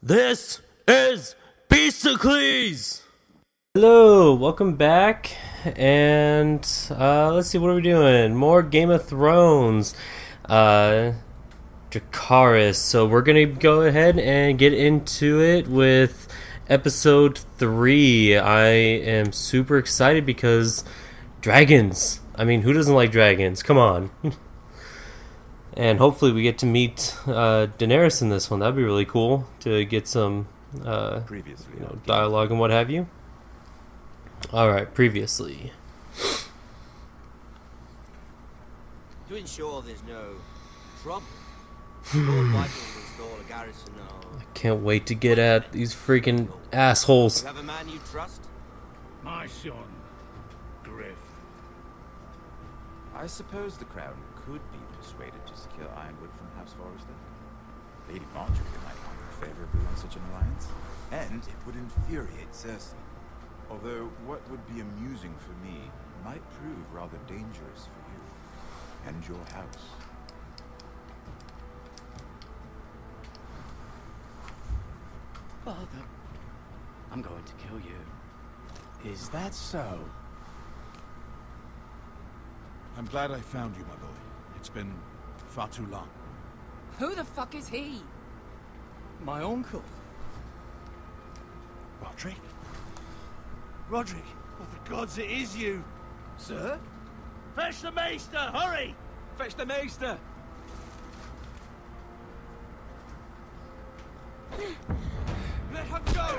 This is Beastiklees! Hello, welcome back, and let's see, what are we doing? More Game of Thrones, Dracarys. So we're gonna go ahead and get into it with episode 3. I am super excited because dragons. I mean, who doesn't like dragons? Come on. And hopefully we get to meet Daenerys in this one. That'd be really cool to get some dialogue and what have you. Alright, previously. To ensure there's no trouble, Lord White will install a garrison of... I can't wait to get at these freaking assholes. You have a man you trust? My son, Griff. I suppose the Crown could be persuaded to secure Ironwood from House Forrester. Lady Marjorie might comment favorably on such an alliance, and it would infuriate Cersei. Although what would be amusing for me might prove rather dangerous for you and your house. Father, I'm going to kill you. Is that so? I'm glad I found you, my boy. It's been far too long. Who the fuck is he? My uncle. Roderick? Roderick! Oh, the gods, it is you! Sir? Fetch the maester! Hurry! Fetch the maester! Let her go!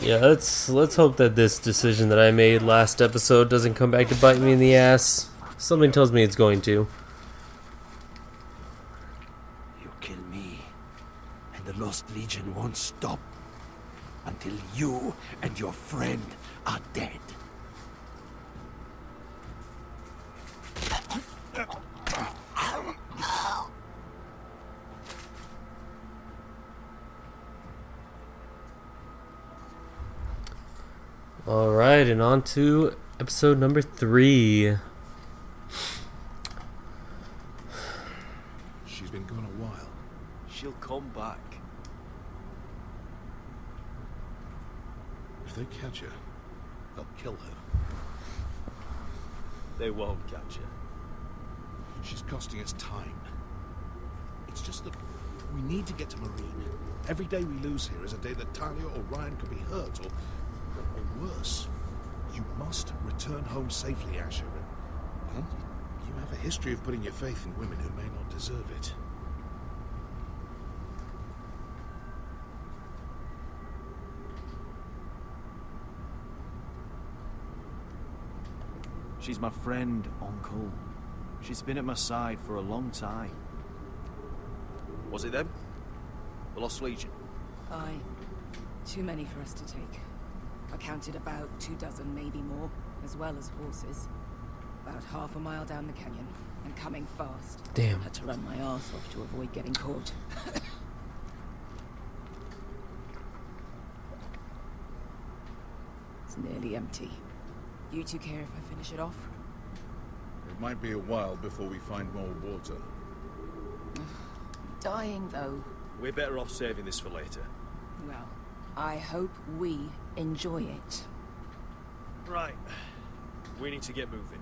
Yeah, let's hope that this decision that I made last episode doesn't come back to bite me in the ass. Something tells me it's going to. You kill me, and the Lost Legion won't stop until you and your friend are dead. Alright, and on to episode number 3. She's been gone a while. She'll come back. If they catch her, they'll kill her. They won't catch her. She's costing us time. It's just that we need to get to Marine. Every day we lose here is a day that Talia or Ryan could be hurt, or worse. You must return home safely, Asher. And you have a history of putting your faith in women who may not deserve it. She's my friend, Uncle. She's been at my side for a long time. Was it them? The Lost Legion? Aye. Too many for us to take. I counted about 24, maybe more, as well as horses. About half a mile down the canyon, and coming fast. Damn. Had to run my arse off to avoid getting caught. It's nearly empty. You two care if I finish it off? It might be a while before we find more water. Dying, though. We're better off saving this for later. Well, I hope we enjoy it. Right. We need to get moving.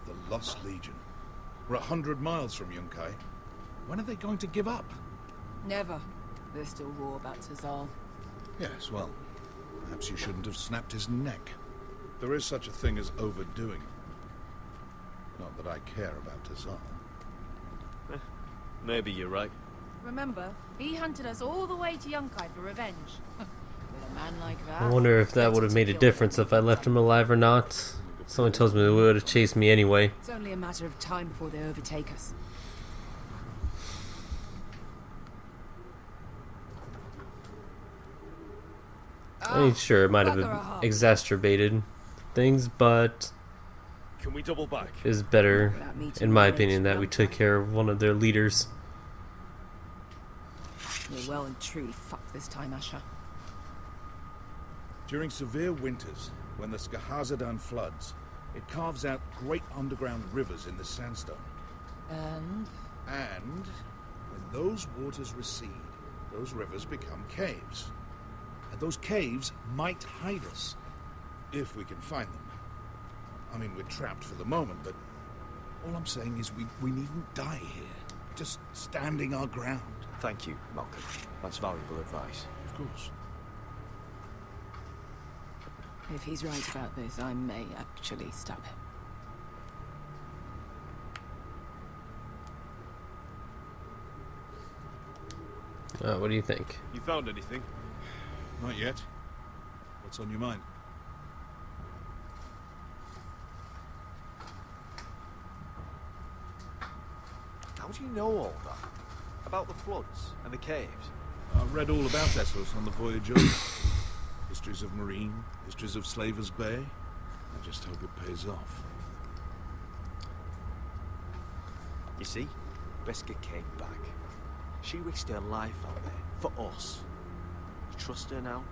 The Lost Legion. We're 100 miles from Yunkai. When are they going to give up? Never. They're still raw about Tazal. Yes, well, perhaps you shouldn't have snapped his neck. There is such a thing as overdoing. Not that I care about Tazal. Maybe you're right. Remember, he hunted us all the way to Yunkai for revenge. With a man like that... I wonder if that would have made a difference if I left him alive or not. Someone tells me they would have chased me anyway. It's only a matter of time before they overtake us. I mean, sure, it might have exacerbated things, but Can we double back? it's better, in my opinion, that we took care of one of their leaders. We're well and truly fucked this time, Asher. During severe winters, when the Skahazadan floods, it carves out great underground rivers in the sandstone. And And when those waters recede, those rivers become caves. And those caves might hide us, if we can find them. I mean, we're trapped for the moment, but all I'm saying is we needn't die here. Just standing our ground. Thank you, Malcolm. That's valuable advice. Of course. if he's right about this, I may actually stab him. What do you think? You found anything? Not yet. What's on your mind? How do you know all that? About the floods and the caves? I've read all about Essos on the voyage over. Histories of Marine, histories of Slaver's Bay. I just hope it pays off. You see, Beska came back. She risked her life out there, for us. You trust her now?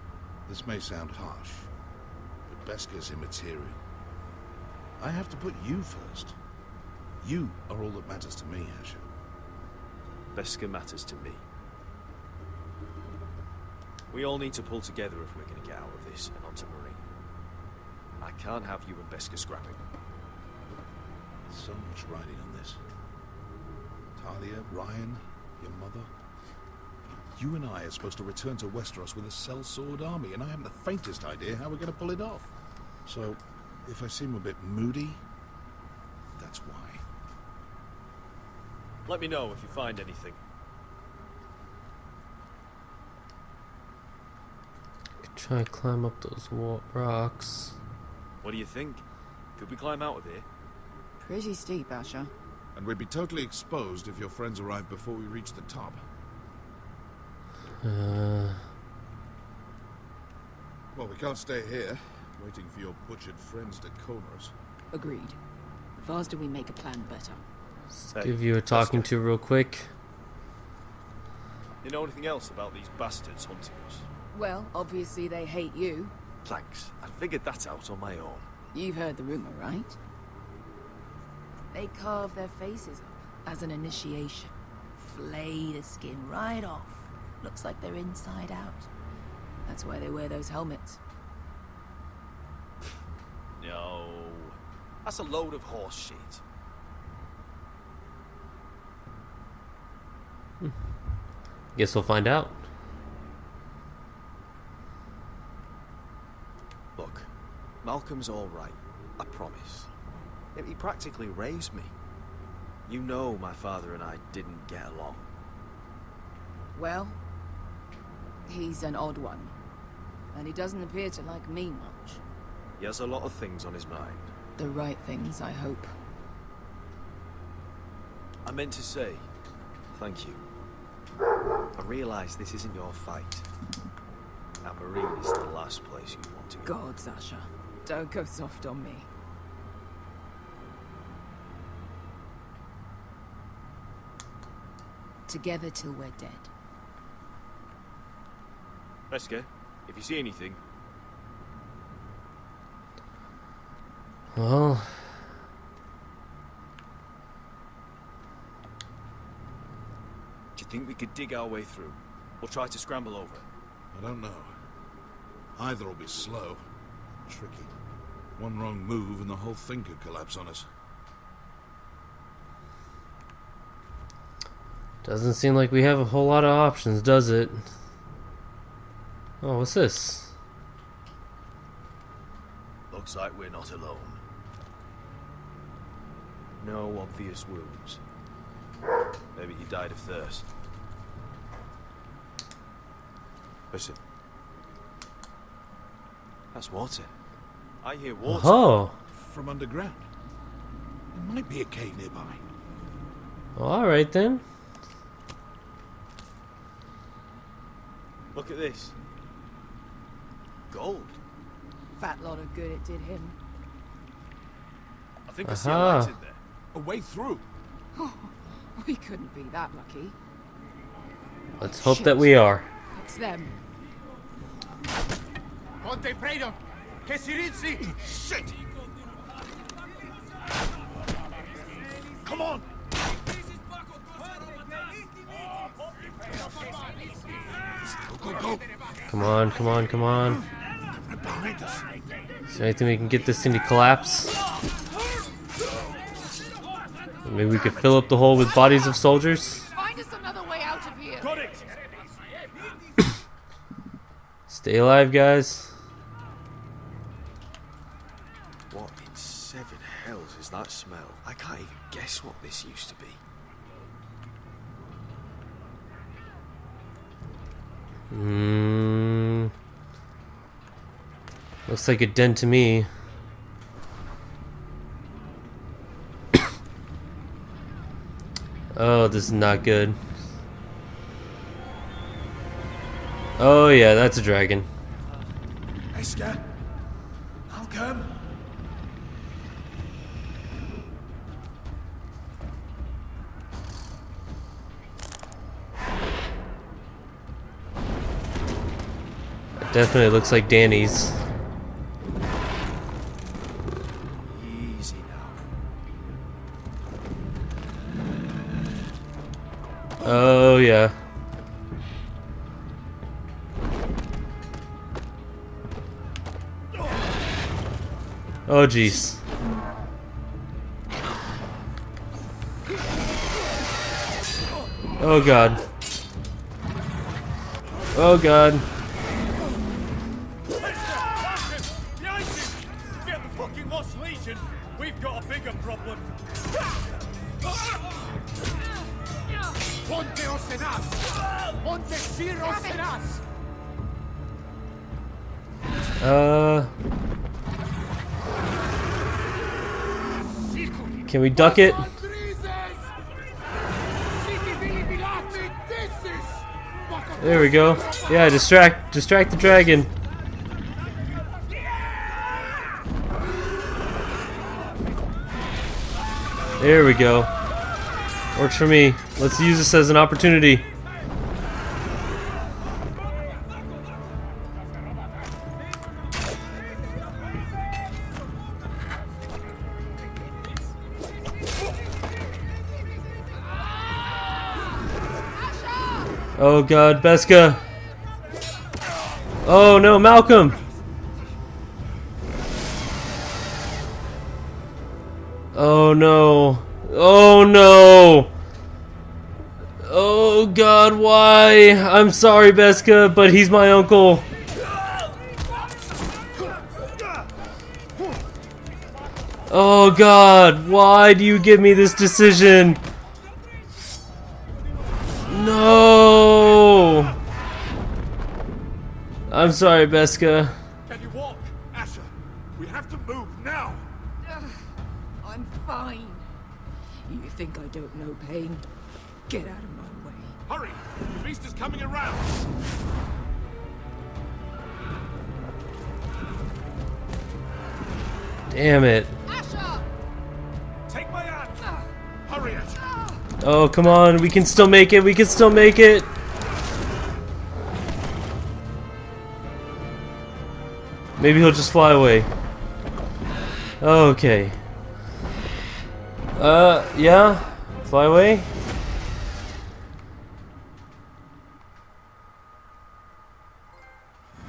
This may sound harsh, but Beska's immaterial. I have to put you first. You are all that matters to me, Asher. Beska matters to me. We all need to pull together if we're going to get out of this and onto Marine. I can't have you and Beska scrapping. So much riding on this. Talia, Ryan, your mother. You and I are supposed to return to Westeros with a sellsword army, and I haven't the faintest idea how we're going to pull it off. So, if I seem a bit moody, that's why. Let me know if you find anything. Try and climb up those rocks. What do you think? Could we climb out of here? Pretty steep, Asher. And we'd be totally exposed if your friends arrived before we reached the top. Well, we can't stay here, waiting for your butchered friends to corner us. Agreed. The faster we make a plan, better. Give you a talking to real quick. You know anything else about these bastards hunting us? Well, obviously they hate you. Thanks. I figured that out on my own. You've heard the rumor, right? They carve their faces up as an initiation. Flay the skin right off. Looks like they're inside out. That's why they wear those helmets. No. That's a load of horse shit. Guess we'll find out. Look, Malcolm's all right. I promise. He practically raised me. You know my father and I didn't get along. Well, he's an odd one. And he doesn't appear to like me much. He has a lot of things on his mind. The right things, I hope. I meant to say, thank you. I realise this isn't your fight. That Marine is the last place you want to go. God, Sasha. Don't go soft on me. Together till we're dead. Beska, if you see anything, Well, do you think we could dig our way through? Or try to scramble over? I don't know. Either will be slow, tricky. One wrong move and the whole thing could collapse on us. doesn't seem like we have a whole lot of options, does it? Oh, what's this? Looks like we're not alone. No obvious wounds. Maybe he died of thirst. Listen. That's water. I hear water. Oh, From underground. There might be a cave nearby. well, all right then. Look at this. Gold. Fat lot of good it did him. I think I see a Aha. light in there. A way through. We couldn't be that lucky. Let's hope that we are. It's them. Ponte Fredo! Shit! Come on! Go, go, go! Come on, come on, come on. Right behind us. Is there anything we can get this thing to collapse? Maybe we could fill up the hole with bodies of soldiers? Find us another way out of here. Got it! Stay alive, guys. What in seven hells is that smell? I can't even guess what this used to be. Looks like a den to me. Oh, this is not good. Oh yeah, that's a dragon. Esker? I'll come. It definitely looks like Danny's. Easy now. Oh yeah. Oh jeez. Oh god. Oh god. Get the fucking Lost Legion! We've got a bigger problem! Ponteos en us! Pontesiros en us! Can we duck it? There we go. Yeah, distract the dragon. There we go. Works for me. Let's use this as an opportunity. Oh god, Beska. Oh no, Malcolm. Oh no. Oh no. Oh god, why? I'm sorry, Beska, but he's my uncle. Oh god, why do you give me this decision? No! I'm sorry, Beska. Can you walk? Asher, we have to move now! I'm fine. You think I don't know pain? Get out of my way. Hurry! The beast is coming around! Damn it. Asher! Take my hand! Hurry, Asher! Oh, come on. We can still make it. We can still make it. Maybe he'll just fly away. Okay. Yeah. Fly away.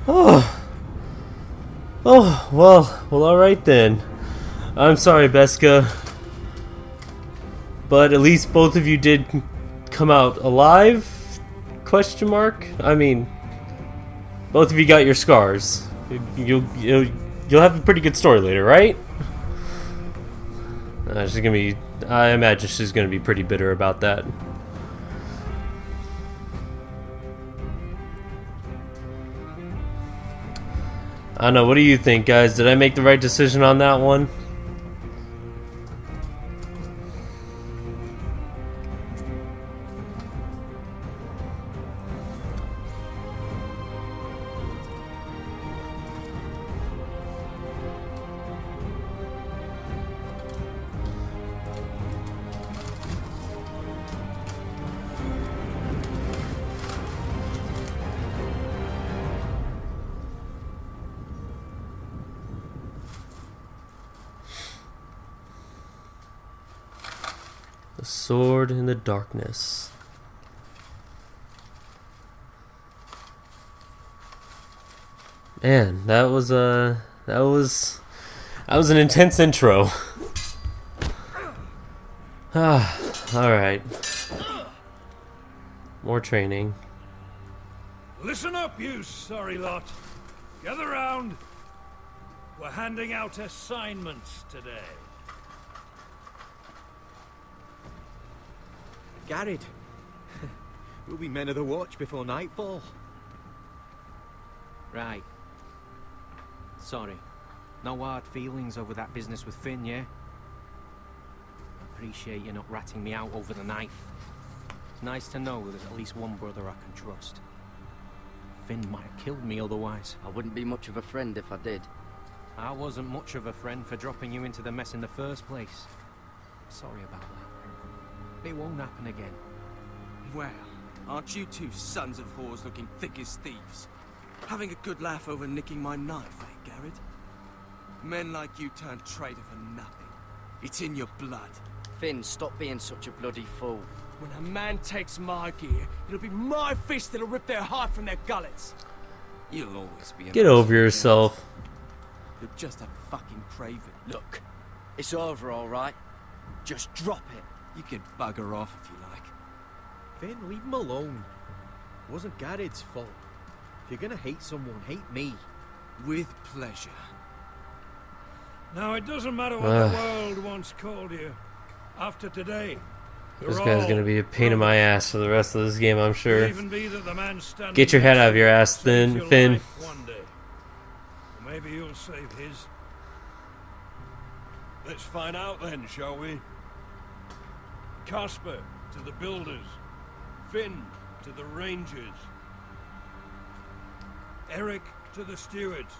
Oh. Oh, well, alright then. I'm sorry, Beska. But at least both of you did come out alive? Question mark? I mean, both of you got your scars. You'll have a pretty good story later, right? She's gonna be. I imagine she's gonna be pretty bitter about that. I don't know. What do you think, guys? Did I make the right decision on that one? The sword in the darkness. Man, that was an intense intro. Alright. More training. Listen up, you sorry lot. Gather round. We're handing out assignments today. Garrett, we'll be men of the watch before nightfall. Right. Sorry. No hard feelings over that business with Finn, yeah? Appreciate you not ratting me out over the knife. It's nice to know there's at least one brother I can trust. Finn might have killed me otherwise. I wouldn't be much of a friend if I did. I wasn't much of a friend for dropping you into the mess in the first place. Sorry about that. It won't happen again. Well, aren't you two sons of whores looking thick as thieves? Having a good laugh over nicking my knife, eh, Garrett? Men like you turn traitor for nothing. It's in your blood. Finn, stop being such a bloody fool. When a man takes my gear, it'll be my fist that'll rip their heart from their gullets. You'll always be. Get over yourself. You're just a fucking craven. Look, it's over, all right? Just drop it. You can bugger off if you like. Finn, leave him alone. It wasn't Garrett's fault. If you're gonna hate someone, hate me. With pleasure. Now, it doesn't matter what the world once called you. After today, This guy's gonna be a pain in my ass for the rest of this game, I'm sure. Even be that the man standing Get your head out of your ass, saves Finn. your Finn. life one day. Or maybe you'll save his. Let's find out then, shall we? Casper to the builders. Finn to the rangers. Eric to the stewards.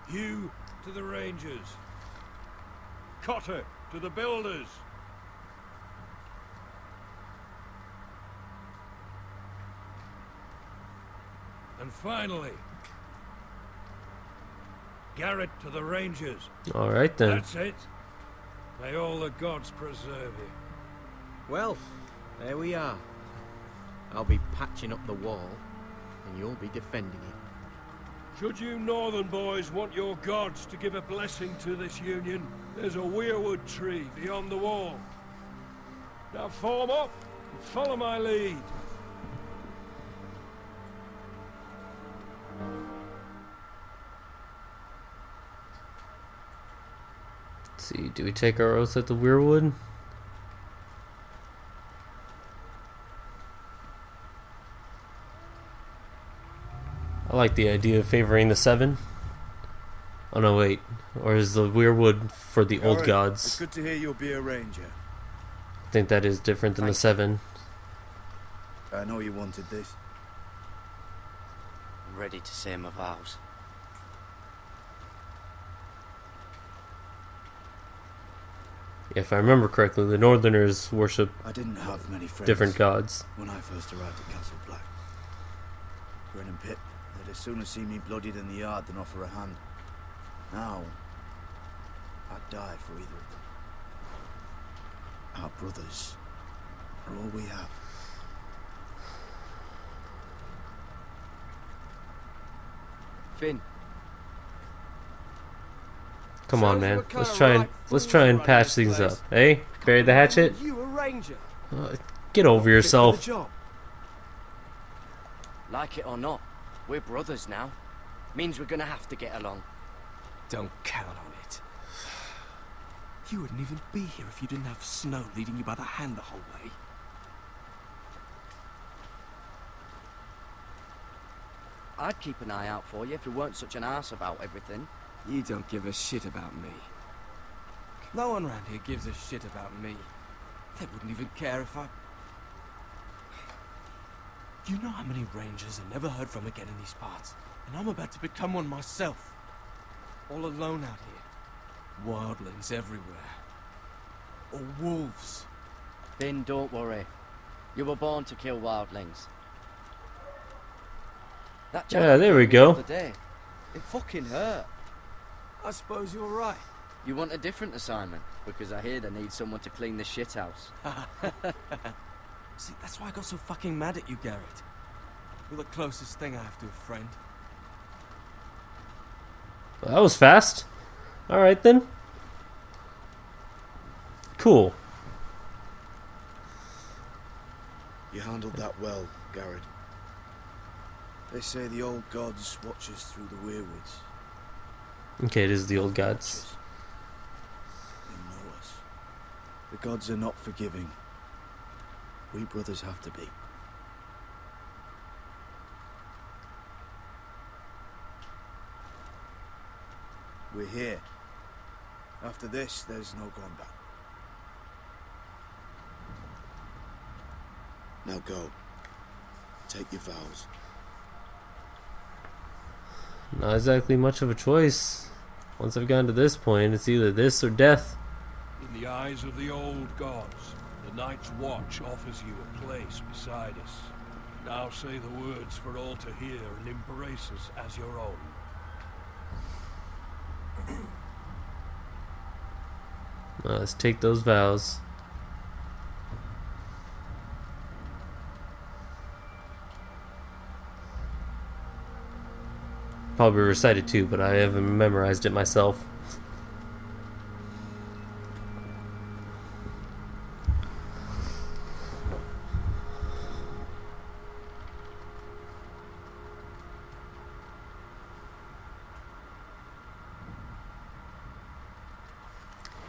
Hugh to the rangers. Cotter to the builders. And finally, Garrett to the rangers. Alright then. That's it. May all the gods preserve you. Well, there we are. I'll be patching up the wall, and you'll be defending it. Should you northern boys want your gods to give a blessing to this union, there's a weirwood tree beyond the wall. Now form up and follow my lead. Let's see, do we take our oath at the weirwood? I like the idea of favoring the 7. Oh no, wait. Or is the weirwood for the old It's gods? good to hear you'll be a ranger. I think that is different than the 7. I know you wanted this. I'm ready to say my vows. If I remember correctly, the Northerners worship I didn't have many friends different gods. when I first arrived at Castle Black. Grin and Pip, they'd as soon see me bloodied in the yard than offer a hand. Now, I'd die for either of them. Our brothers are all we have. Finn, Come on, man. Sounds Let's kinda try and right patch this things place. up. Hey, bury the hatchet. You a ranger? Get over Fit for the yourself. job. like it or not, we're brothers now. Means we're gonna have to get along. Don't count on it. You wouldn't even be here if you didn't have Snow leading you by the hand the whole way. I'd keep an eye out for you if you weren't such an arse about everything. You don't give a shit about me. No one around here gives a shit about me. They wouldn't even care if I... You know how many rangers I never heard from again in these parts? And I'm about to become one myself. All alone out here. Wildlings everywhere. Or wolves. Finn, don't worry. You were born to kill wildlings. That Yeah, there we go. The other day, it fucking hurt. I suppose you're right. You want a different assignment? Because I hear they need someone to clean the shithouse. See, that's why I got so fucking mad at you, Garrett. You're the closest thing I have to a friend. Well, that was fast. Alright then. Cool. You handled that well, Garrett. They say the old gods watch us through the weirwoods. Okay, it is the old gods. They know us. The gods are not forgiving. We brothers have to be. We're here. After this, there's no going back. Now go. Take your vows. Not exactly much of a choice. Once I've gotten to this point, it's either this or death. In the eyes of the old gods, the Night's Watch offers you a place beside us. Now say the words for all to hear and embrace us as your own. Let's take those vows. Probably recited too, but I haven't memorized it myself.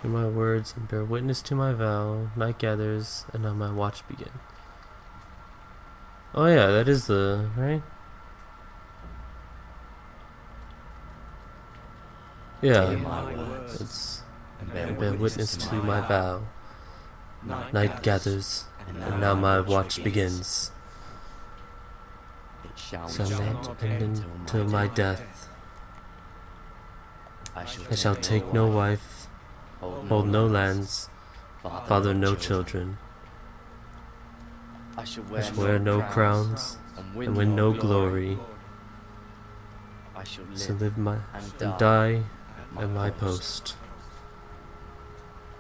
Hear my words and bear witness to my vow. Night gathers, and now my watch begin. Oh yeah, that is the right. Yeah, it's and bear witness to my vow. Night gathers, and now my watch begins. It shall Not end until my death. I shall take no wife, hold no lands, father no children. I shall I shall wear no crowns, and win no glory. I shall live and die at my post.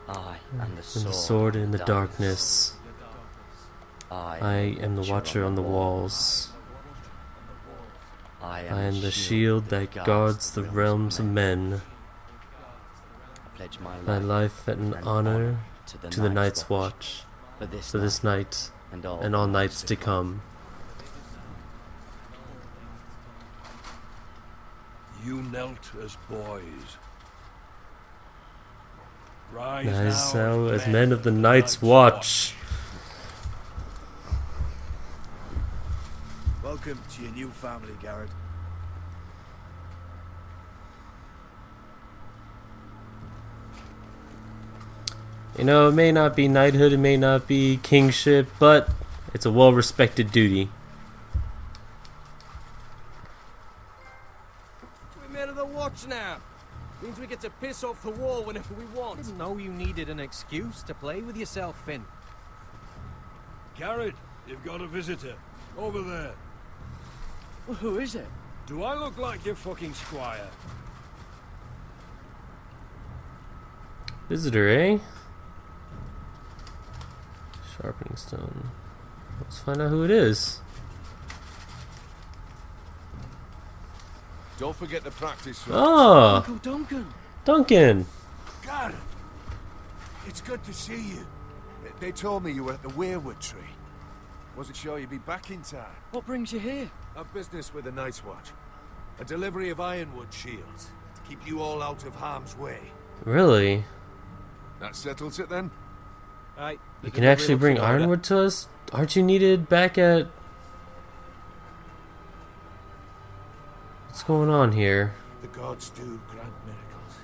I and the sword in the darkness. I am the watcher on the walls. I am the shield that guards the realms of men. My life and honor to the Night's Watch, for this night and all nights to come. You knelt as boys. Rise now as men of the Night's Watch. Welcome to your new family, Garrett. You know, it may not be knighthood, it may not be kingship, but it's a well-respected duty. We're men of the watch now. Means we get to piss off the wall whenever we want. Didn't know you needed an excuse to play with yourself, Finn. Garrett, you've got a visitor. Over there. Well, who is it? Do I look like your fucking squire? Visitor, eh? Sharpening stone. Let's find out who it is. Don't forget to practice. Oh! Uncle Duncan! Duncan! Garrett! It's good to see you. They told me you were at the Weirwood Tree. Wasn't sure you'd be back in time. What brings you here? A business with the Night's Watch. A delivery of ironwood shields to keep you all out of harm's way. Really? That settles it then? Aye. You can actually bring ironwood to us? Aren't you needed back at... What's going on here? The gods do grant miracles.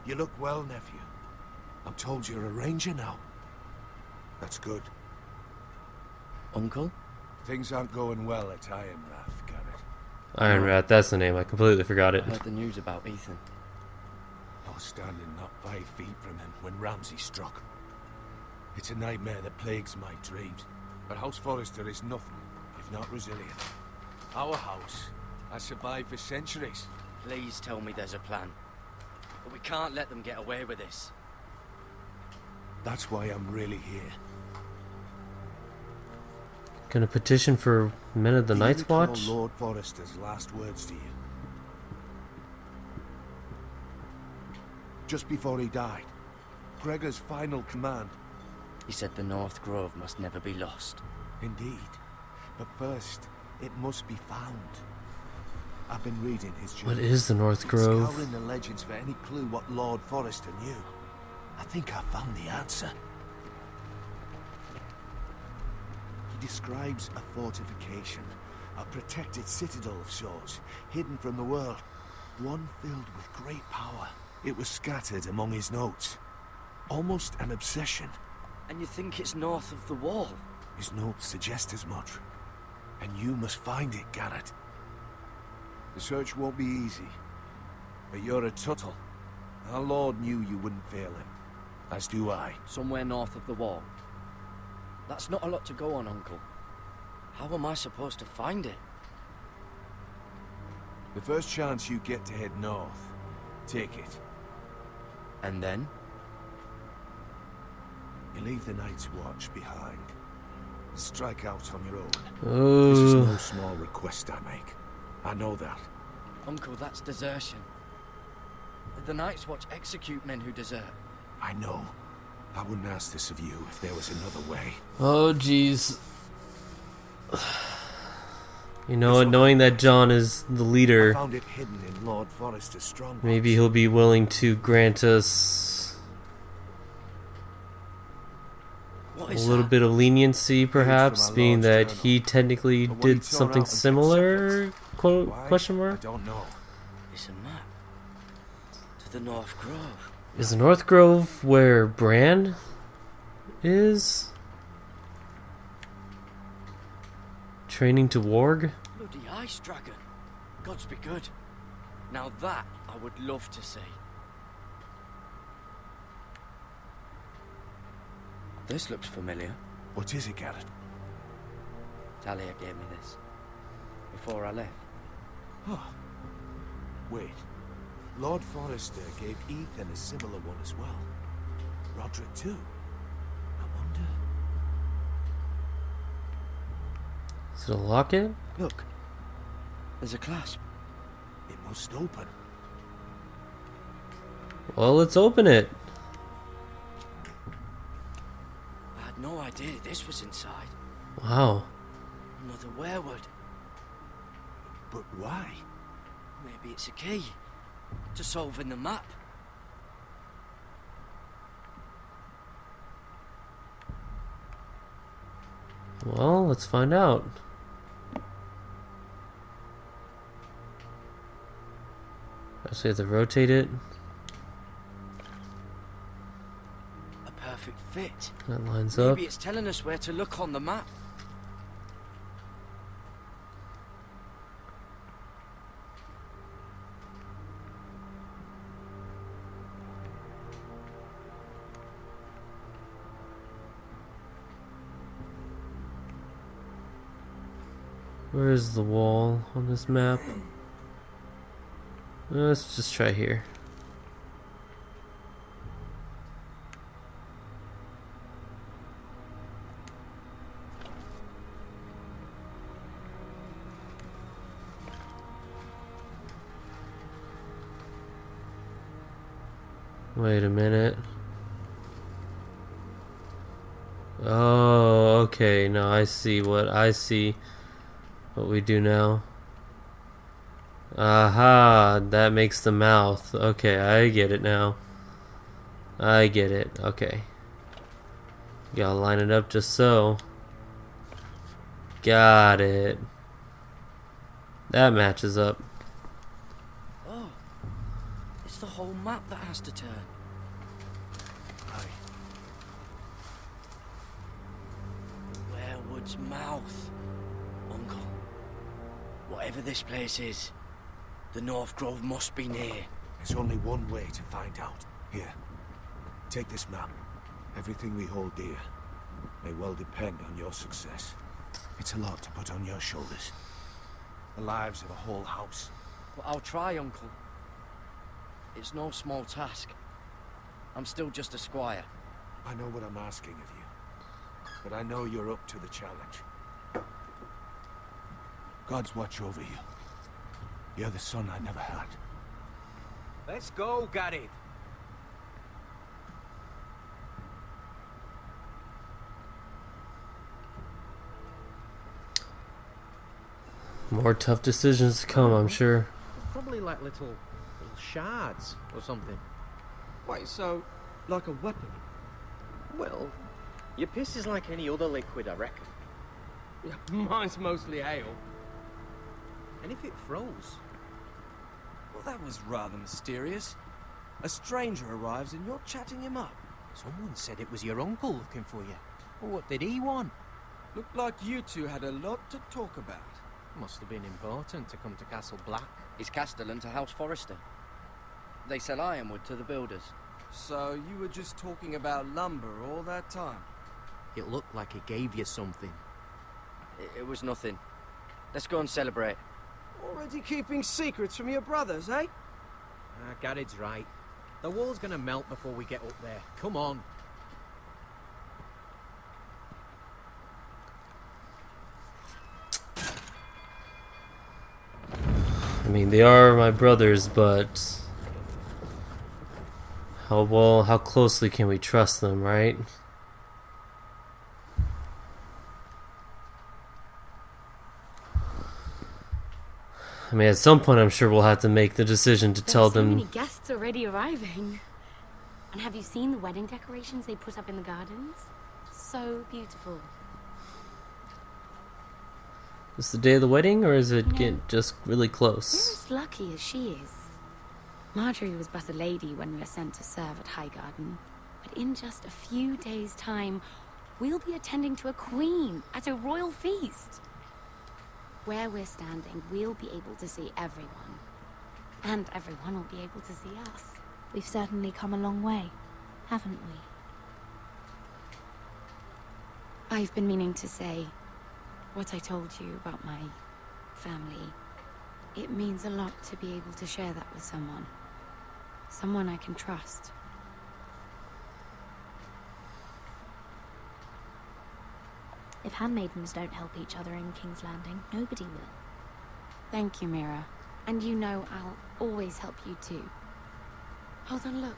You look well, nephew. I'm told you're a ranger now. That's good. Uncle? Things aren't going well at Ironrath, Garrett. Ironrath, that's the name. I completely forgot it. I heard the news about Ethan. I was standing not 5 feet from him when Ramsay struck. It's a nightmare that plagues my dreams. But House Forrester is nothing if not resilient. Our house has survived for centuries. Please tell me there's a plan. But we can't let them get away with this. That's why I'm really here. Gonna petition for Men of the Do you Night's recall Watch? Lord Forrester's last words to you? Just before he died. Gregor's final command. He said the North Grove must never be lost. Indeed. But first, it must be found. I've been reading his journal. What is the North Grove? Scouring the legends for any clue what Lord Forrester knew. I think I found the answer. He describes a fortification, a protected citadel of sorts, hidden from the world, one filled with great power. It was scattered among his notes. Almost an obsession. And you think it's north of the wall? His notes suggest as much. And you must find it, Garrett. The search won't be easy. But you're a Tuttle. Our Lord knew you wouldn't fail him. As do I. Somewhere north of the wall. That's not a lot to go on, Uncle. How am I supposed to find it? The first chance you get to head north, take it. And then? You leave the Night's Watch behind. Strike out on your own. This is no small request I make. I know that. Uncle, that's desertion. The Night's Watch execute men who desert. I know. I wouldn't ask this of you if there was another way. Oh, jeez. You know, knowing that John is the I leader, found it hidden in Lord Forrester's stronghold. maybe he'll be willing to grant us a little bit of leniency, perhaps, being that he technically did something similar? Quote, question I mark? don't know. It's a map. To the North Grove. Is the North Grove where Bran is? Training to warg? Bloody ice dragon. Gods be good. Now that I would love to see. This looks familiar. What is it, Garrett? Talia gave me this. Before I left. Oh. Wait. Lord Forrester gave Ethan a similar one as well. Roderick too. I wonder... Is it a locket? Look. There's a clasp. It must open. Well, let's open it. I had no idea this was inside. Wow. Another werewood. But why? Maybe it's a key. To solving the map. Well, let's find out. I just have to rotate it. A perfect fit. That lines up. Maybe it's telling us where to look on the map. Where is the wall on this map? Let's just try here. Wait a minute. Oh, okay. No, I see what we do now. Aha, that makes the mouth. Okay, I get it now. I get it. Okay. Gotta line it up just so. Got it. That matches up. Oh, it's the whole map that has to turn. Werewood's mouth. Uncle, whatever this place is, the North Grove must be near. There's only one way to find out. Here, take this map. Everything we hold dear may well depend on your success. It's a lot to put on your shoulders. The lives of a whole house. But I'll try, Uncle. It's no small task. I'm still just a squire. I know what I'm asking of you, but I know you're up to the challenge. Gods watch over you. You're the son I never had. Let's go, Gareth. More tough decisions to come, I'm sure. Probably like little shards or something. Wait, so, like a weapon? Well, your piss is like any other liquid, I reckon. Yeah, mine's mostly ale. And if it froze? Well, that was rather mysterious. A stranger arrives and you're chatting him up. Someone said it was your uncle looking for you. Well, what did he want? Looked like you two had a lot to talk about. Must have been important to come to Castle Black. It's Castellan to House Forrester. They sell ironwood to the builders. So you were just talking about lumber all that time? It looked like he gave you something. It was nothing. Let's go and celebrate. Already keeping secrets from your brothers, eh? Garrett's right. The wall's gonna melt before we get up there. Come on. I mean, they are my brothers, but how closely can we trust them, right? I mean, at some point, I'm sure we'll have to make the decision to tell There are so them. many guests already arriving. And have you seen the wedding decorations they put up in the gardens? So beautiful. Is the day of the wedding, or is it You know, get just really We're close? as lucky as she is. Marjorie was but a lady when we were sent to serve at Highgarden. But in just a few days' time, we'll be attending to a queen at a royal feast. Where we're standing, we'll be able to see everyone. And everyone will be able to see us. We've certainly come a long way, haven't we? I've been meaning to say what I told you about my family. It means a lot to be able to share that with someone. Someone I can trust. If handmaidens don't help each other in King's Landing, nobody will. Thank you, Mira. And you know I'll always help you too. Hold on, look.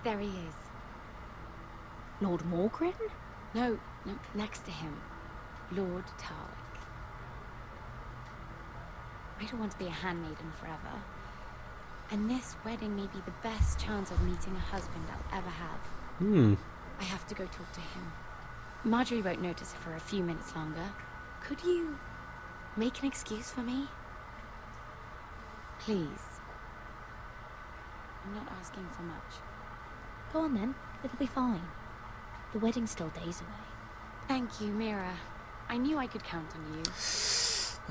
There he is. Lord Morgrin? No, next to him. Lord Tarwick. I don't want to be a handmaiden forever. And this wedding may be the best chance of meeting a husband I'll ever have. I have to go talk to him. Marjorie won't notice it for a few minutes longer. Could you make an excuse for me? Please. I'm not asking for much. Go on then, it'll be fine. The wedding's still days away. Thank you, Mira. I knew I could count on you.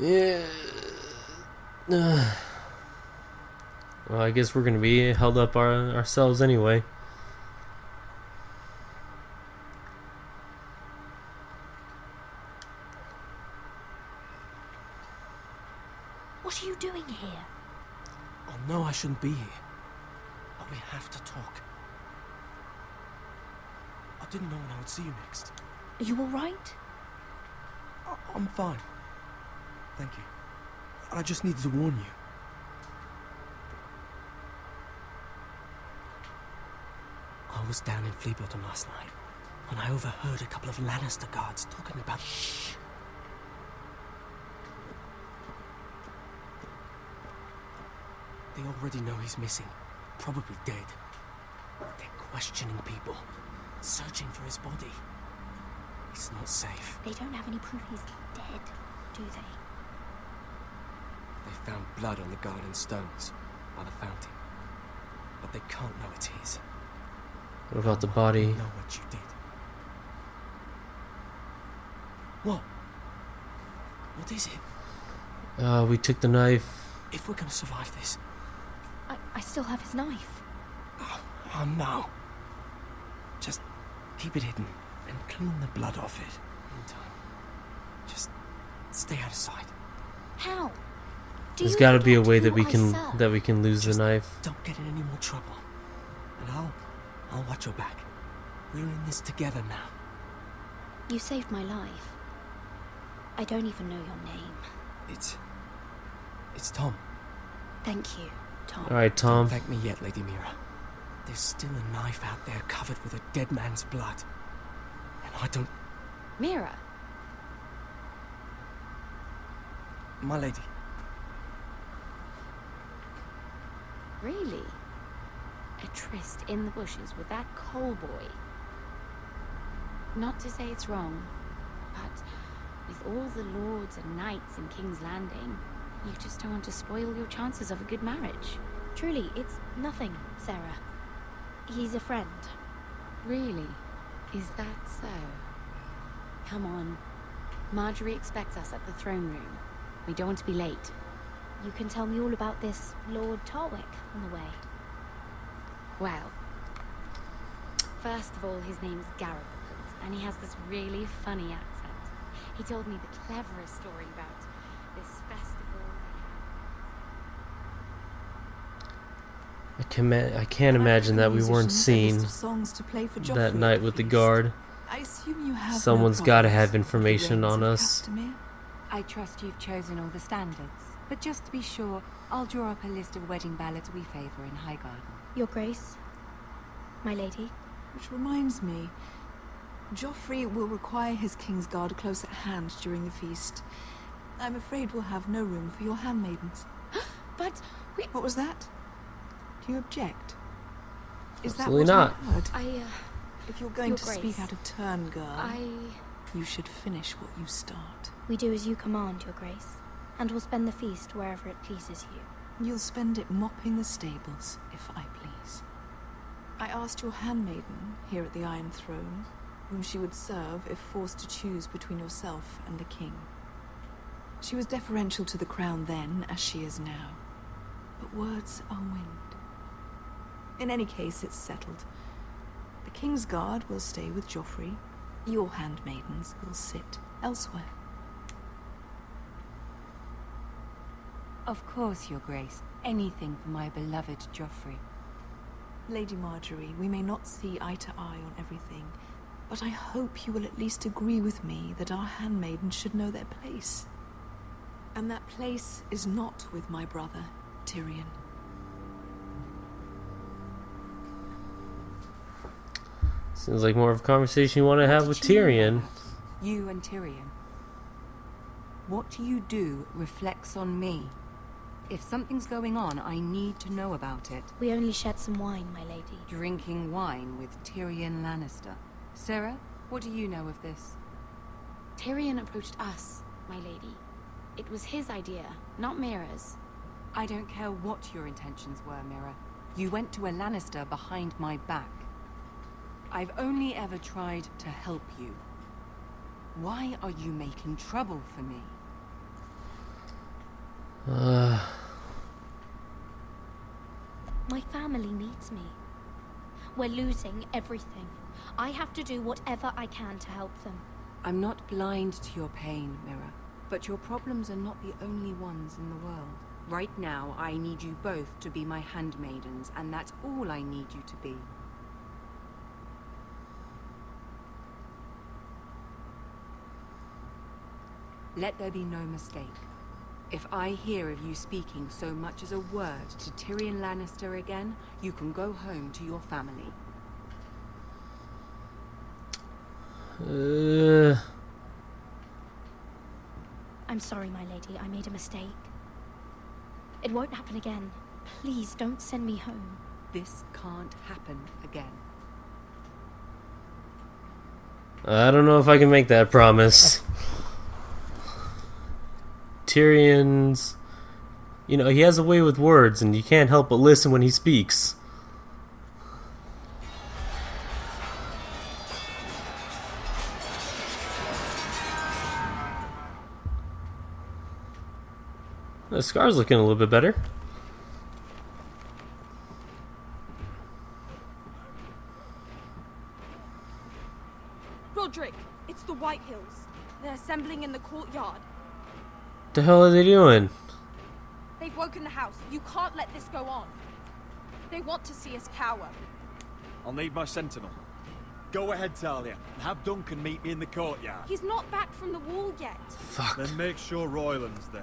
Yeah. Well, I guess we're gonna be held up ourselves anyway. What are you doing here? Oh no, I shouldn't be here. But we have to talk. I didn't know when I would see you next. Are you alright? I'm fine. Thank you. I just needed to warn you. I was down in Flea Bottom last night when I overheard a couple of Lannister guards talking about... Shh! They already know he's missing. Probably dead. They're questioning people. Searching for his body. It's not safe. They don't have any proof he's dead, do they? They found blood on the garden stones by the fountain. But they can't know it's his. What about the body? You know what you did. What? What is it? We took the knife. If we're gonna survive this... I still have his knife. Oh no. Just keep it hidden and clean the blood off it in time. Just stay out of sight. How? There's you got to be a forget way who that we I can lose the knife. Don't get in any more trouble. And I'll watch your back. We're in this together now. You saved my life. I don't even know your name. It's Tom. Thank you, Tom. All right, Tom. Don't thank me yet, Lady Mira. There's still a knife out there covered with a dead man's blood. And I don't... Mira. My lady. Really? A tryst in the bushes with that coal boy? Not to say it's wrong, but with all the lords and knights in King's Landing, you just don't want to spoil your chances of a good marriage. Truly, it's nothing, Sarah. He's a friend. Really? Is that so? Come on. Marjorie expects us at the throne room. We don't want to be late. You can tell me all about this Lord Tarwick on the way. Well, first of all, his name's Garrett, and he has this really funny accent. He told me the cleverest story about this festival I can't imagine that we weren't seen that night with the guard. I assume you have Someone's got to have information on us. I trust you've chosen all the standards, but just to be sure, I'll draw up a list of wedding ballads we favour in Highgarden. Your Grace, my lady. Which reminds me, Joffrey will require his Kingsguard close at hand during the feast. I'm afraid we'll have no room for your handmaidens. But what was that? Do you object? Is Absolutely that what not. I heard? If you're going Your to Grace, speak out of turn, girl, you should finish what you start. We do as you command, Your Grace, and we'll spend the feast wherever it pleases you. You'll spend it mopping the stables, if I please. I asked your handmaiden here at the Iron Throne whom she would serve if forced to choose between yourself and the king. She was deferential to the crown then, as she is now. But words are wind. In any case, it's settled. The Kingsguard will stay with Joffrey. Your handmaidens will sit elsewhere. Of course, Your Grace. Anything for my beloved Joffrey. Lady Marjorie, we may not see eye to eye on everything, but I hope you will at least agree with me that our handmaidens should know their place. And that place is not with my brother, Tyrion. Seems like more of a conversation you want to have with Tyrion. You and Tyrion. What you do reflects on me. If something's going on, I need to know about it. We only shed some wine, my lady. Drinking wine with Tyrion Lannister. Sarah, what do you know of this? Tyrion approached us, my lady. It was his idea, not Mira's. I don't care what your intentions were, Mira. You went to a Lannister behind my back. I've only ever tried to help you. Why are you making trouble for me? My family needs me. We're losing everything. I have to do whatever I can to help them. I'm not blind to your pain, Mira. But your problems are not the only ones in the world. Right now, I need you both to be my handmaidens, and that's all I need you to be. Let there be no mistake. If I hear of you speaking so much as a word to Tyrion Lannister again, you can go home to your family. I'm sorry, my lady. I made a mistake. It won't happen again. Please don't send me home. This can't happen again. I don't know if I can make that promise. Tyrion's... You know, he has a way with words, and you can't help but listen when he speaks. The scar's looking a little bit better. Roderick, it's the White Hills. They're assembling in the courtyard. What the hell are they doing? They've woken the house. You can't let this go on. They want to see us cower. I'll need my sentinel. Go ahead, Talia, and have Duncan meet me in the courtyard. He's not back from the wall yet. Fuck. Then make sure Royland's there.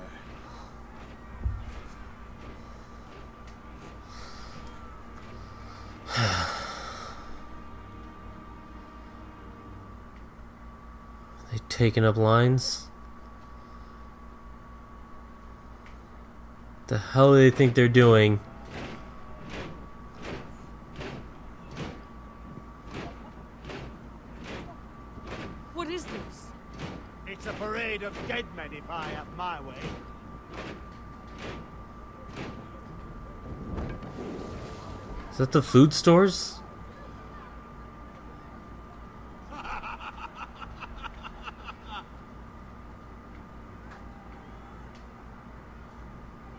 They taking up lines? The hell do they think they're doing? What is this? It's a parade of dead men if I have my way. Is that the food stores?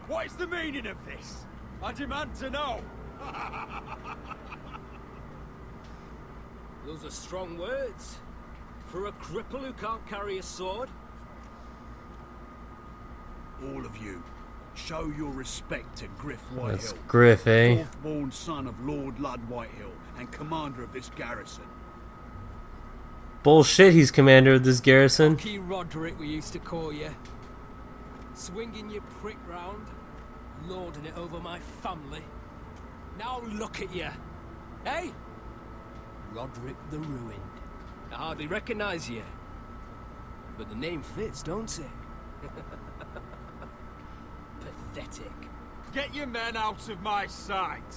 What is the meaning of this? I demand to know. Those are strong words. For a cripple who can't carry a sword? All of you, show your respect to Griff Whitehill. That's Griff, eh? Fourth-born son of Lord Ludd Whitehill and commander of this garrison. Bullshit, he's commander of this garrison. Lucky Roderick, we used to call you. Swinging your prick round, lording it over my family. Now look at you. Hey? Roderick the Ruined. I hardly recognise you. But the name fits, don't it? Pathetic. Get your men out of my sight.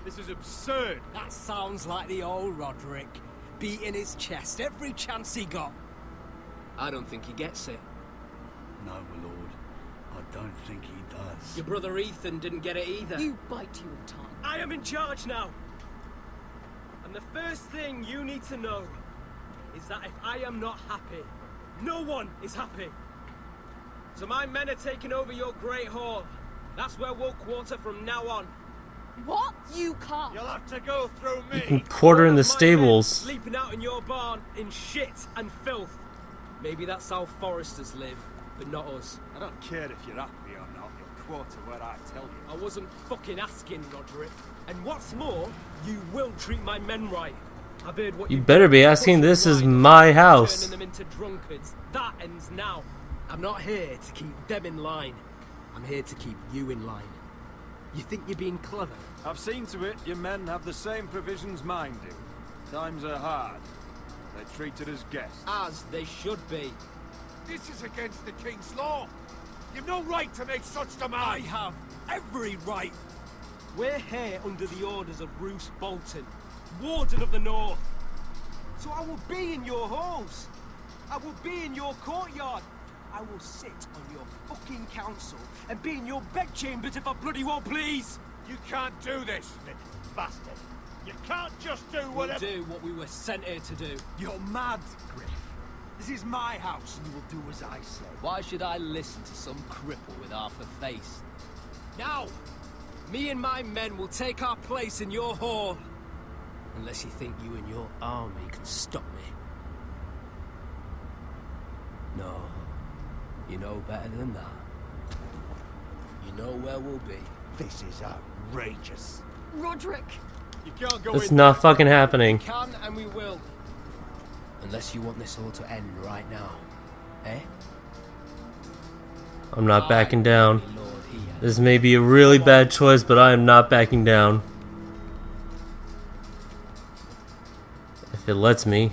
This is absurd. That sounds like the old Roderick, beating his chest every chance he got. I don't think he gets it. No, my lord. I don't think he does. Your brother Ethan didn't get it either. You bite your tongue. I am in charge now. And the first thing you need to know is that if I am not happy, no one is happy. So my men are taking over your great hall. That's where we'll quarter from now on. What? You can't. You'll have to go through You me. can quarter in the My men stables. sleeping out in your barn in shit and filth. Maybe that's how foresters live, but not us. I don't care if you're happy or not. You'll quarter where I tell you. I wasn't fucking asking, Roderick. And what's more, you will treat my men right. I've heard what You you've better done be to asking. push This them is right, my house. turning them into drunkards. That ends now. I'm not here to keep them in line. I'm here to keep you in line. You think you're being clever? I've seen to it your men have the same provisions mine do. Times are hard. They're treated as guests. As they should be. This is against the king's law. You've no right to make such I demands. have every right. We're here under the orders of Roose Bolton, Warden of the North. So I will be in your halls. I will be in your courtyard. I will sit on your fucking council and be in your bedchambers if I bloody well please. You can't do this, little bastard. You can't just do We'll whatever. do what we were sent here to do. You're mad, Griff. This is my house, and you will do as I say. Why should I listen to some cripple with half a face? Now, me and my men will take our place in your hall. Unless you think you and your army can stop me. No, you know better than that. You know where we'll be. This is outrageous. Roderick! You can't go It's in not there. fucking happening. We can and we will. Unless you want this all to end right now. Eh? I'm not backing down. This may be a really bad choice, but I am not backing down. If it lets me.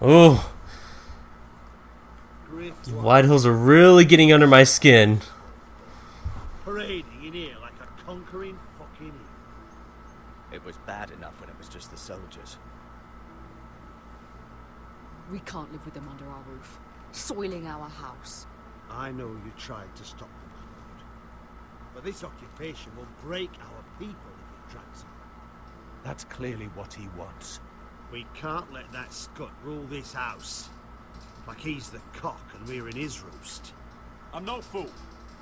Oh. Whitehills are really getting under my skin. Parading in here like a conquering fucking hero. It was bad enough when it was just the soldiers. We can't live with them under our roof, soiling our house. I know you tried to stop them, my lord. But this occupation will break our people if it drags on. That's clearly what he wants. We can't let that scut rule this house. Like he's the cock and we're in his roost. I'm no fool.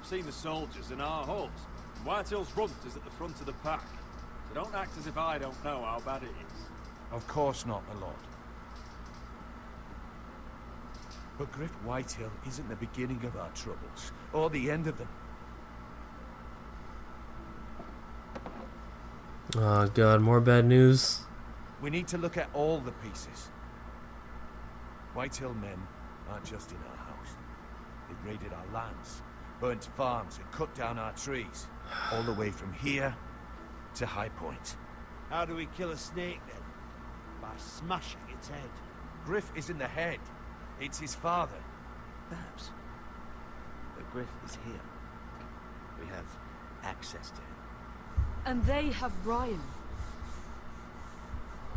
I've seen the soldiers in our halls. Whitehill's runt is at the front of the pack. So don't act as if I don't know how bad it is. Of course not, my lord. But Griff Whitehill isn't the beginning of our troubles, or the end of them. Oh god, more bad news. We need to look at all the pieces. Whitehill men aren't just in our house. They raided our lands, burnt farms and cut down our trees. All the way from here to High Point. How do we kill a snake then? By smashing its head. Griff isn't the head. It's his father. Perhaps. But Griff is here. We have access to him. And they have Ryan.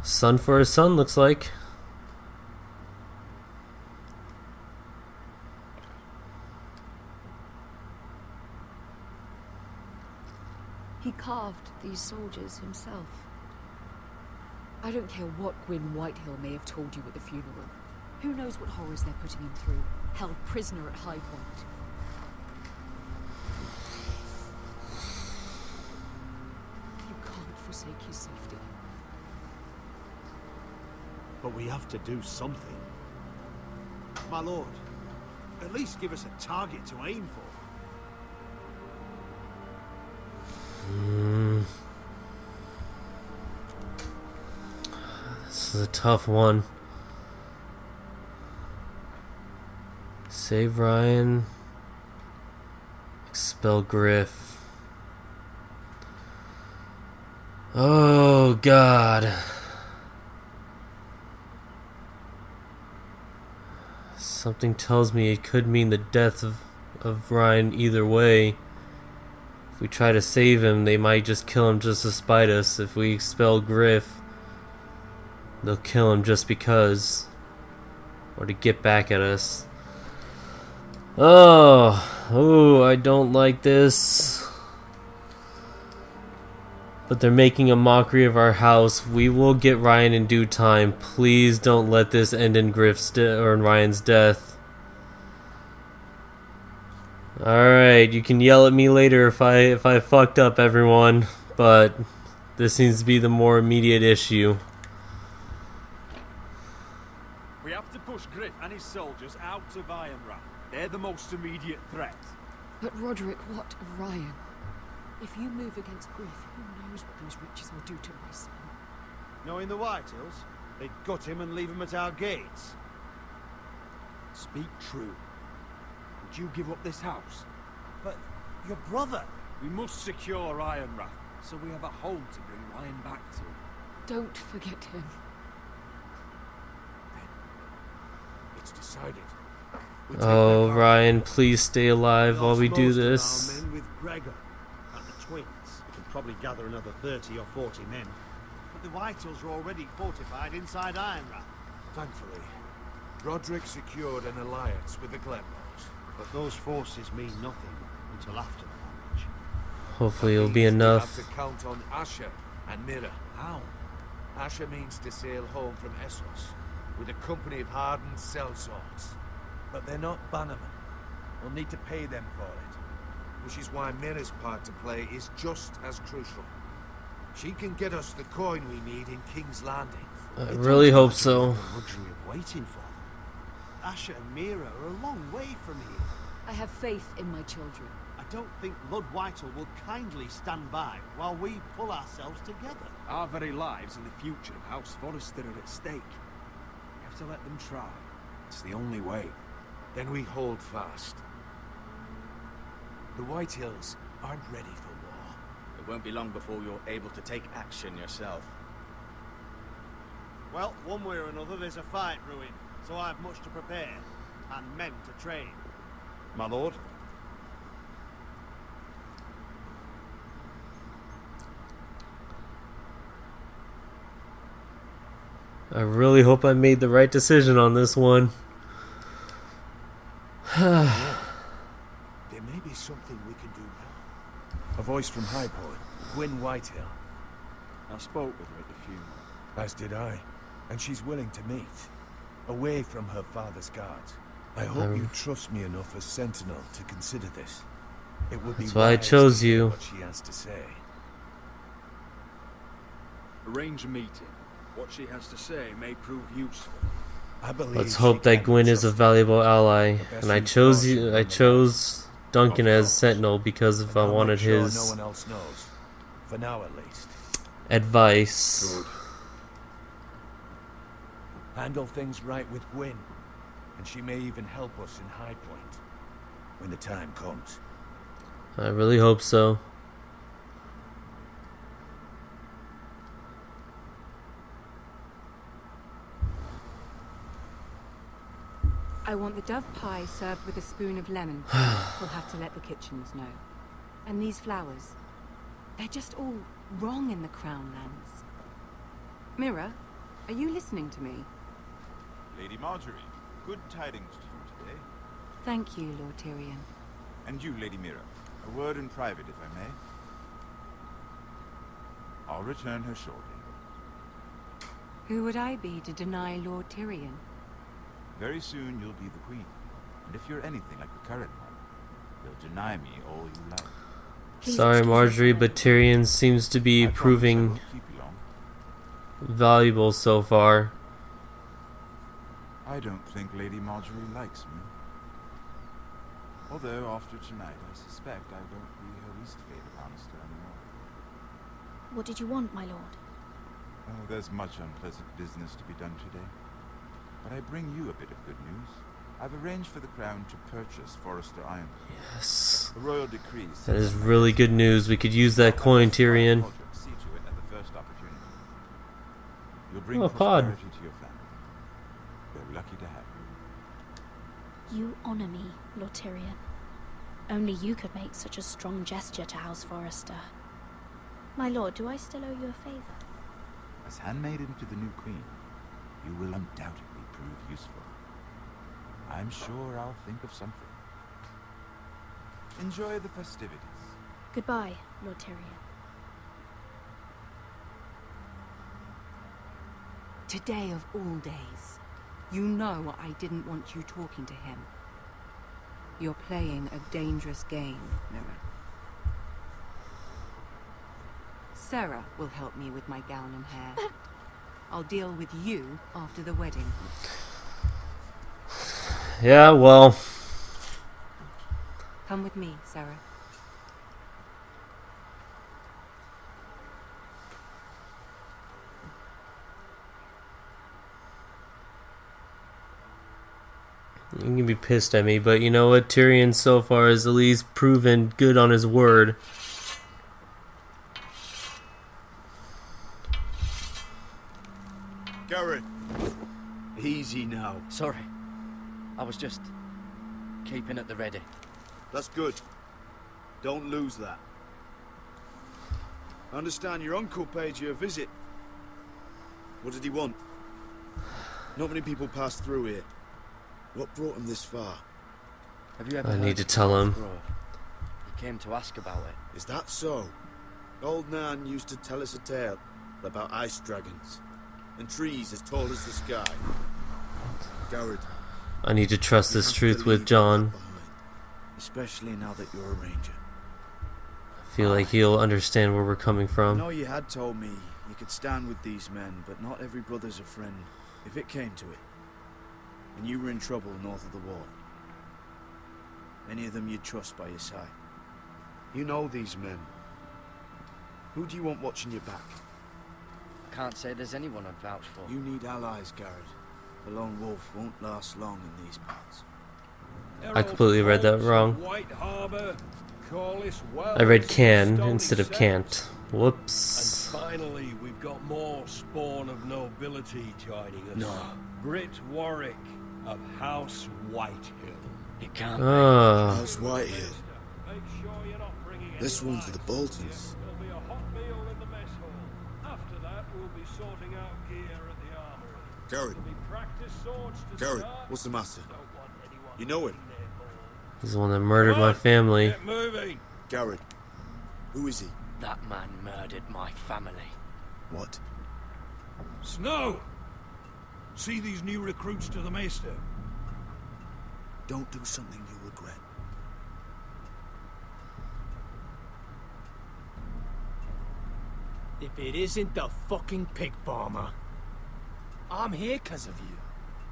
Son for his son, looks like. He carved these soldiers himself. I don't care what Gwyn Whitehill may have told you at the funeral. Who knows what horrors they're putting him through, held prisoner at High Point. You can't forsake his safety. But we have to do something. My lord, at least give us a target to aim for. This is a tough one. Save Ryan. Expel Griff. Oh god. Something tells me it could mean the death of Ryan either way. If we try to save him, they might just kill him just to spite us. If we expel Griff, they'll kill him just because. Or to get back at us. Oh, I don't like this. But they're making a mockery of our house. We will get Ryan in due time. Please don't let this end in Griff's or in Ryan's death. Alright, you can yell at me later if I fucked up, everyone. But this seems to be the more immediate issue. We have to push Griff and his soldiers out of Ironrath. They're the most immediate threat. But Roderick, what of Ryan? If you move against Griff, who knows what those riches will do to my son? Knowing the Whitehills, they'd gut him and leave him at our gates. Speak true. Would you give up this house? But your brother... We must secure Ironrath, so we have a home to bring Ryan back to. Don't forget him. It's decided. Oh, Ryan, please stay alive while we do this. Our men with Gregor and the twins. We can probably gather another 30 or 40 men. But the Whitehills are already fortified inside Ironrath. Thankfully, Roderick secured an alliance with the Glenmores. But those forces mean nothing until after the marriage. Hopefully it'll be enough. We have to count on Asher and Mira. How? Asher means to sail home from Essos with a company of hardened sellswords. But they're not bannermen. We'll need to pay them for it. Which is why Mira's part to play is just as crucial. She can get us the coin we need in King's Landing. I really hope so. The luxury of waiting for them. Asher and Mira are a long way from here. I have faith in my children. I don't think Lord Whitehill will kindly stand by while we pull ourselves together. Our very lives and the future of House Forrester are at stake. We have to let them try. It's the only way. Then we hold fast. The Whitehills aren't ready for war. It won't be long before you're able to take action yourself. Well, one way or another, there's a fight brewing, so I've much to prepare, and men to train. My lord? I really hope I made the right decision on this one. There may be something we can do now. A voice from High Point, Gwyn Whitehill. I spoke with her at the funeral. As did I. And she's willing to meet. Away from her father's guards. I hope you trust me enough as Sentinel to consider this. It would be That's why I wise chose to hear you. what she has to say. Arrange a meeting. What she has to say may prove useful. I believe Let's hope that Gwyn is a valuable ally. And I chose you. I chose Duncan as Sentinel because if I I'll wanted make sure his no one else knows. For now, at least. advice. Handle things right with Gwyn, and she may even help us in High Point when the time comes. I really hope so. I want the dove pie served with a spoon of lemon. We'll have to let the kitchens know. And these flowers, they're just all wrong in the Crown lands. Mira, are you listening to me? Lady Marjorie, good tidings to you today. Thank you, Lord Tyrion. And you, Lady Mira, a word in private, if I may. I'll return her shortly. Who would I be to deny Lord Tyrion? Very soon you'll be the queen. And if you're anything like the current one, you'll deny me all you like. Sorry, Marjorie, but Tyrion seems to be proving valuable so far. I don't think Lady Marjorie likes me. Although, after tonight, I suspect I won't be her least favorite Lannister anymore. What did you want, my lord? Oh, there's much unpleasant business to be done today. But I bring you a bit of good news. I've arranged for the Crown to purchase Forrester Iron. Yes. The royal decree. That is really good news. We could use that coin, Tyrion. See to it at the first opportunity. You'll bring Oh, pod. prosperity to your family. We're lucky to have you. You honor me, Lord Tyrion. Only you could make such a strong gesture to House Forrester. My lord, do I still owe you a favor? As handmaiden to the new queen, you will undoubtedly prove useful. I'm sure I'll think of something. Enjoy the festivities. Goodbye, Lord Tyrion. Today of all days, you know I didn't want you talking to him. You're playing a dangerous game, Mira. Sarah will help me with my gown and hair. I'll deal with you after the wedding. Yeah, well. Come with me, Sarah. You can be pissed at me, but you know what? Tyrion so far has at least proven good on his word. Garrett, easy now. Sorry. I was just keeping at the ready. That's good. Don't lose that. I understand your uncle paid you a visit. What did he want? Not many people pass through here. What brought him this far? Have you ever I heard need to of tell him. Grove? He came to ask about it. Is that so? Old Nan used to tell us a tale about ice dragons and trees as tall as the sky. Garrett, I need to trust this truth with John. especially now that you're a ranger. I feel like he'll understand where we're coming I from. know you had told me you could stand with these men, but not every brother's a friend, if it came to it. And you were in trouble north of the wall. Many of them you'd trust by your side. You know these men. Who do you want watching your back? I can't say there's anyone I'd vouch for. You need allies, Garrett. The lone wolf won't last long in these parts. I completely read that wrong. White Harbor, Corliss I read Wells, can Stony instead of Sept. can't. Whoops. And finally, we've got more spawn of nobility joining us. No. Brit Warwick of House Whitehill. It can't Ah. House Whitehill. Make sure you're not bringing This any one's for the Boltons. There'll be a hot meal in the mess hall. After that, we'll be sorting out gear at the armory. Garrett. There'll be practice swords to Garrett, start. what's the matter? Don't want anyone You know him? getting their balls. He's the one that murdered my family. Get moving. Garrett. Who is he? That man murdered my family. What? Snow! See these new recruits to the Maester? Don't do something you regret. If it isn't the fucking pig farmer. I'm here because of you.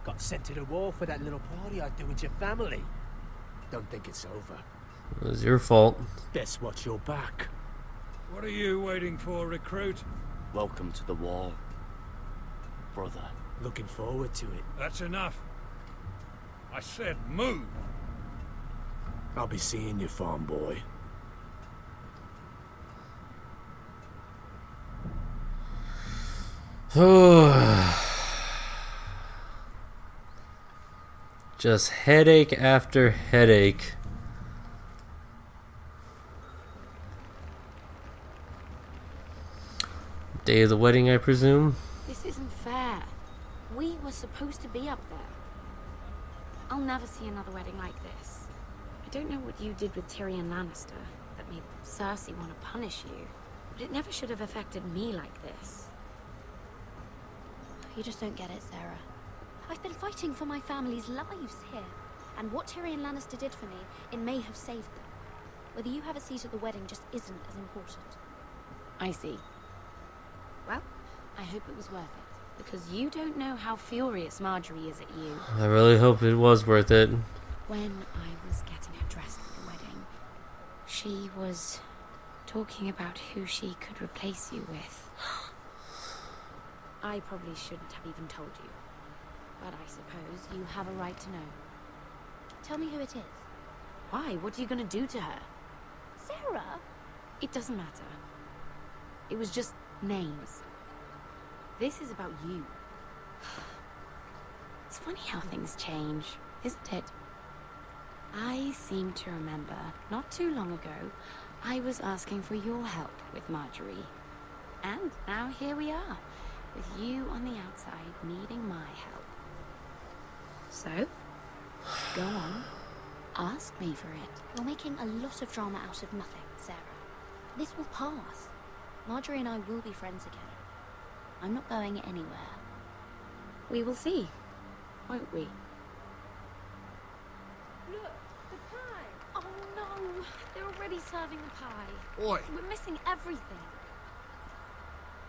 Got sent to the war for that little party I do with your family. Don't think it's over. It was your fault. Guess what, you're back. What are you waiting for, recruit? Welcome to the wall, brother. Looking forward to it. That's enough. I said move. I'll be seeing you, farm boy. Just headache after headache. Day of the wedding, I presume? This isn't fair. We were supposed to be up there. I'll never see another wedding like this. I don't know what you did with Tyrion Lannister that made Cersei want to punish you, but it never should have affected me like this. You just don't get it, Sarah. I've been fighting for my family's lives here, and what Tyrion Lannister did for me, it may have saved them. Whether you have a seat at the wedding just isn't as important. I see. Well, I hope it was worth it, because you don't know how furious Marjorie is at you. I really hope it was worth it. When I was getting her dressed for the wedding, she was talking about who she could replace you with. I probably shouldn't have even told you, but I suppose you have a right to know. Tell me who it is. Why? What are you going to do to her? Sarah? It doesn't matter. It was just names. This is about you. It's funny how things change, isn't it? I seem to remember, not too long ago, I was asking for your help with Marjorie. And now here we are, with you on the outside needing my help. So, go on. Ask me for it. You're making a lot of drama out of nothing, Sarah. This will pass. Marjorie and I will be friends again. I'm not going anywhere. We will see, won't we? Look, the pie! Oh no! They're already serving the pie. Oi! We're missing everything.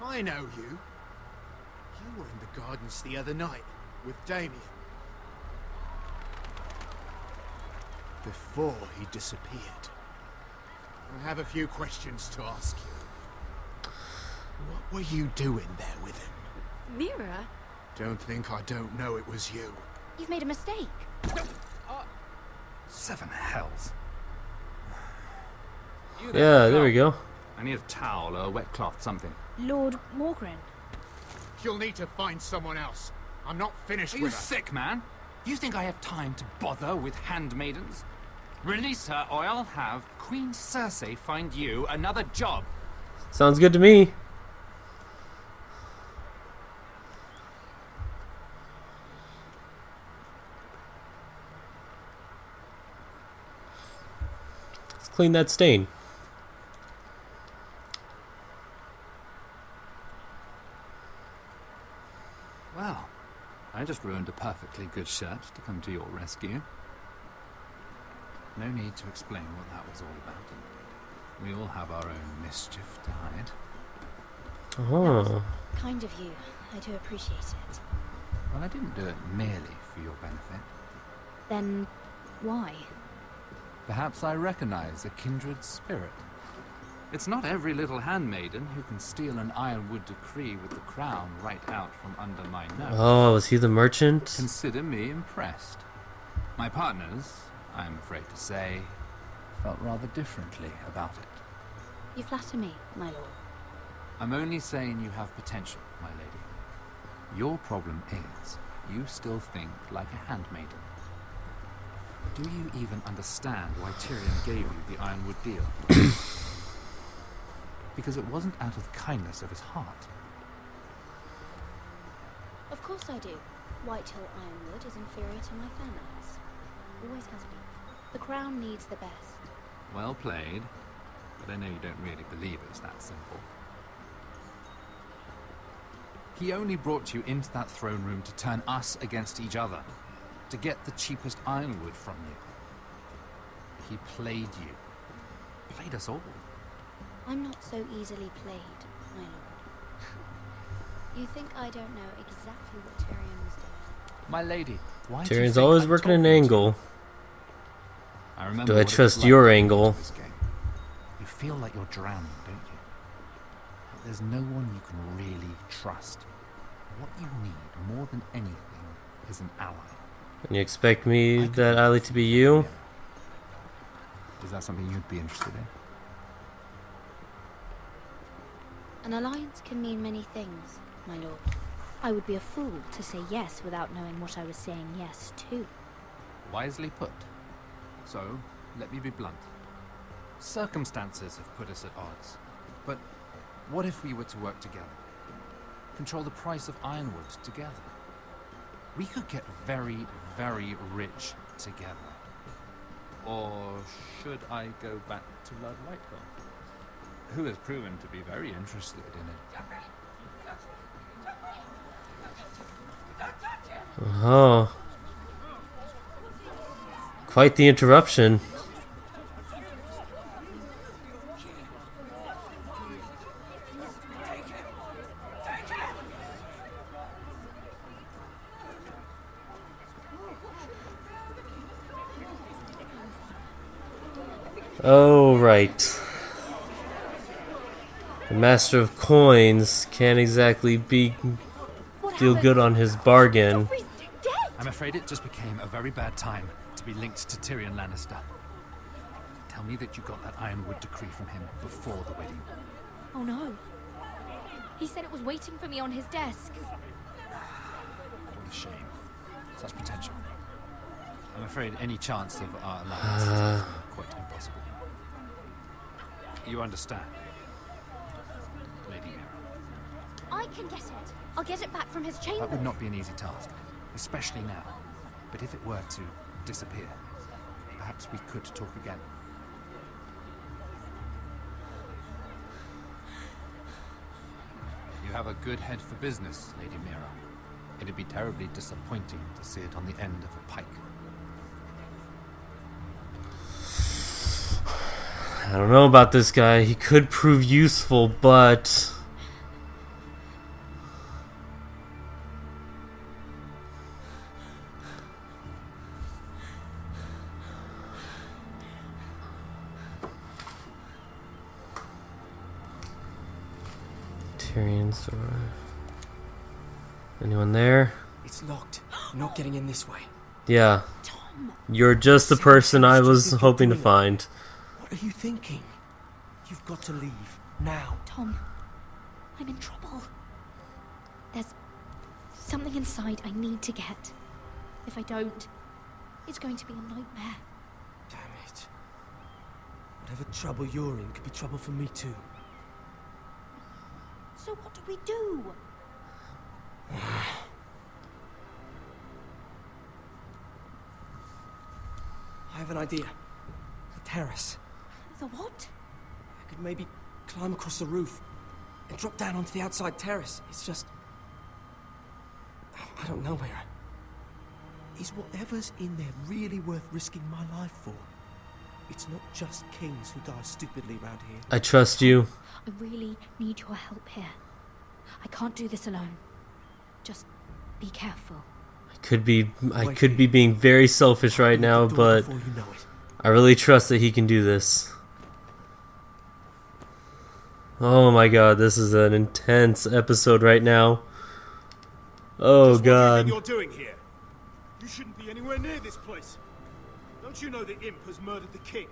I know you. You were in the gardens the other night with Damien. Before he disappeared. I have a few questions to ask you. What were you doing there with him? Mira? Don't think I don't know it was you. You've made a mistake. Seven hells. Yeah, there we go. I need a towel or a wet cloth, something. Lord Morgren. You'll need to find someone else. I'm not finished Are you with her. sick, man? You think I have time to bother with handmaidens? Release her, or I'll have Queen Cersei find you another job. Sounds good to me. Let's clean that stain. Well, I just ruined a perfectly good shirt to come to your rescue. No need to explain what that was all about. We all have our own mischief to hide. Oh. Kind of you. I do appreciate it. Well, I didn't do it merely for your benefit. Then, why? Perhaps I recognize a kindred spirit. It's not every little handmaiden who can steal an ironwood decree with the crown right out from under my nose. Oh, was he the merchant? Consider me impressed. My partners, I'm afraid to say, felt rather differently about it. You flatter me, my lord. I'm only saying you have potential, my lady. Your problem is, you still think like a handmaiden. Do you even understand why Tyrion gave you the ironwood deal? Because it wasn't out of the kindness of his heart. Of course I do. Whitehill Ironwood is inferior to my family's. Always has been. The crown needs the best. Well played, but I know you don't really believe it's that simple. He only brought you into that throne room to turn us against each other, to get the cheapest ironwood from you. He played you. Played us all. I'm not so easily played, my lord. You think I don't know exactly what Tyrion was doing? My lady, why do you Tyrion's think always I'm working an talking to angle. you? I remember Do I what it was trust like your going angle? into this game. You feel like you're drowning, don't you? But there's no one you can really trust. What you need more than anything is an ally. And you expect me, that ally, to be you? Is that something you'd be interested in? An alliance can mean many things, my lord. I would be a fool to say yes without knowing what I was saying yes to. Wisely put. So, let me be blunt. Circumstances have put us at odds. But what if we were to work together? Control the price of ironwood together? We could get very, very rich together. Or should I go back to Lord Whitehall, who has proven to be very interested in it? Oh. Quite the interruption. Oh, right. The Master of Coins can't exactly deal good on his bargain. I'm afraid it just became a very bad time to be linked to Tyrion Lannister. Tell me that you got that Ironwood decree from him before the wedding. Oh no. He said it was waiting for me on his desk. What a shame. Such potential. I'm afraid any chance of our alliance is quite impossible. You understand, Lady Mira? I can get it. I'll get it back from his chamber. That would not be an easy task, especially now. But if it were to disappear, perhaps we could talk again. You have a good head for business, Lady Mira. It'd be terribly disappointing to see it on the end of a pike. I don't know about this guy. He could prove useful, but... Tyrion's door. Anyone there? It's locked. I'm not getting in this way. Yeah. You're just the person I was hoping to find. What are you thinking? You've got to leave. Now. Tom, I'm in trouble. There's something inside I need to get. If I don't, it's going to be a nightmare. Damn it. Whatever trouble you're in could be trouble for me too. So what do we do? I have an idea. The terrace. The what? I could maybe climb across the roof and drop down onto the outside terrace. It's just... I don't know, Mira. Is whatever's in there really worth risking my life for? It's not just kings who die stupidly around here. I trust you. I really need your help here. I can't do this alone. Just be careful. I could be being very selfish right now, but I really trust that he can do this. Oh my god, this is an intense episode right now. Oh god. What do you think you're doing here? You shouldn't be anywhere near this place. Don't you know the imp has murdered the king?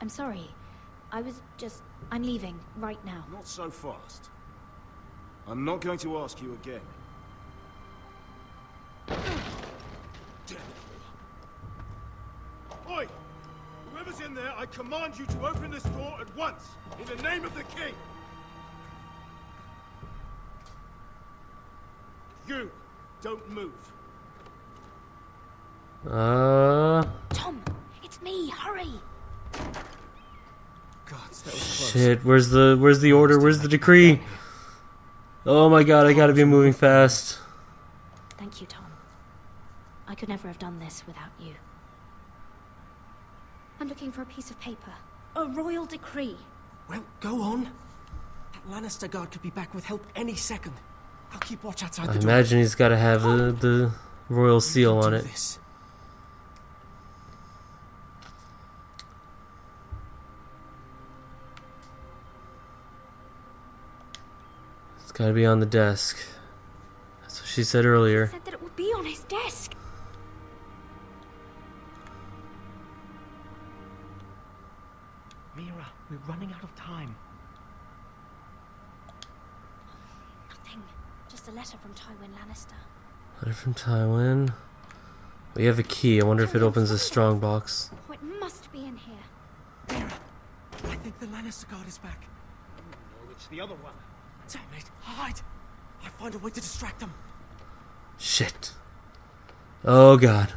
I'm sorry. I'm leaving right now. Not so fast. I'm not going to ask you again. Oi! Whoever's in there, I command you to open this door at once, in the name of the king! You, don't move. Tom, it's me, hurry! Gods, that was close. Shit, where's the order? Where's the decree? Oh my god, I gotta be moving fast. Thank you, Tom. I could never have done this without you. I'm looking for a piece of paper. A royal decree. Well, go on. That Lannister guard could be back with help any second. I'll keep watch outside I the door. imagine he's got to have the royal seal on it. This. It's got to be on the desk. That's what she said earlier. Said that it would be on his desk. Mira, we're running out of time. Nothing. Just a letter from Tywin Lannister. Letter from Tywin. We have a key. I wonder if it opens a strong box. Oh, it must be in here. Mira, I think the Lannister guard is back. No, it's the other one. Damn it, hide. I'll find a way to distract them. Shit. Oh god.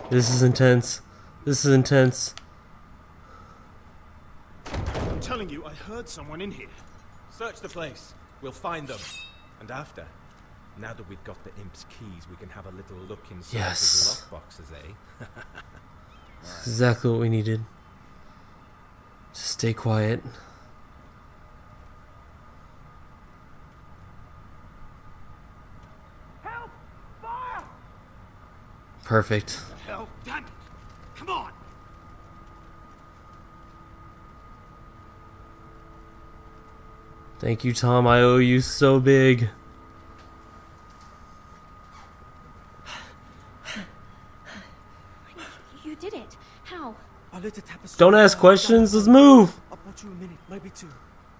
This is intense. This is intense. I'm telling you, I heard someone in here. Search the place. We'll find them. And after, now that we've got the imp's keys, we can have a little look inside Yes. the lockboxes, eh? That's exactly what we needed. Just stay quiet. Help! Fire! Perfect. Hell, damn it! Come on! Thank you, Tom. I owe you so big. You did it. How? I lit a tapestry. Don't ask questions. Let's move. I'll watch you a minute, maybe two.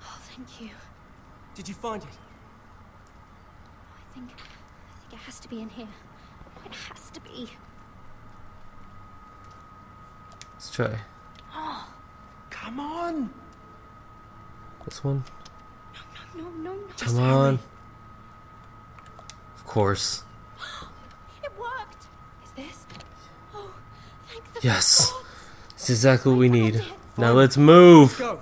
Oh, thank you. Did you find it? I think it has to be in here. It has to be. Let's try. Oh, come on! This one. No. Come on. Of course. It worked. Is this? Oh, thank the Yes. gods. It's exactly what we need. Now let's move. Go.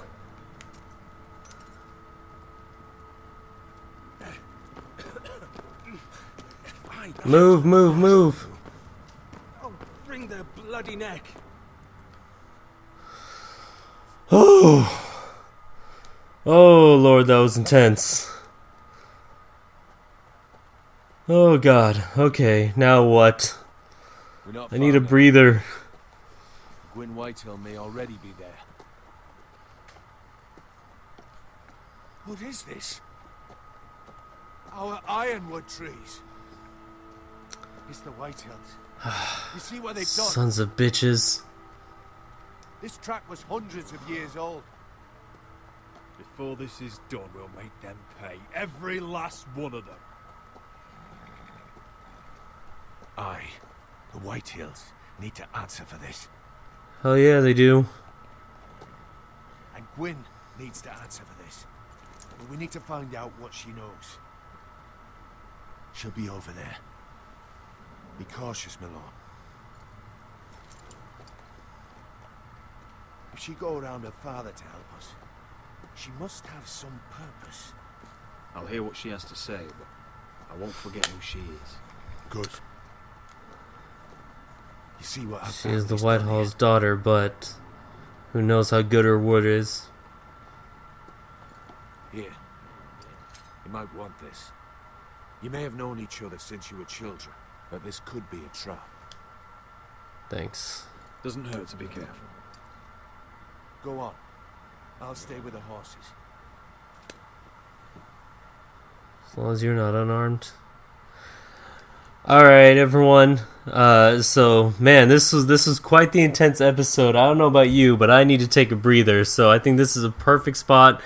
Move. Oh, bring their bloody neck. Oh. Oh, Lord, that was intense. Oh, God. Okay, now what? I need a breather. Gwyn Whitehall may already be there. What is this? Our ironwood trees. It's the Whitehills. You see what they've done? Sons of bitches. This track was hundreds of years old. Before this is done, we'll make them pay. Every last one of them. Aye. The Whitehills need to answer for this. Hell yeah, they do. And Gwyn needs to answer for this. But we need to find out what she knows. She'll be over there. Be cautious, my lord. If she go around her father to help us, she must have some purpose. I'll hear what she has to say, but I won't forget who she is. Good. You see what She is the Whitehall's daughter, but who knows how good her wood is. Here. You might want this. You may have known each other since you were children, but this could be a trap. Thanks. Doesn't hurt to be careful. Go on. I'll stay with the horses. As long as you're not unarmed. Alright, everyone. So, man, this was quite the intense episode. I don't know about you, but I need to take a breather. So I think this is a perfect spot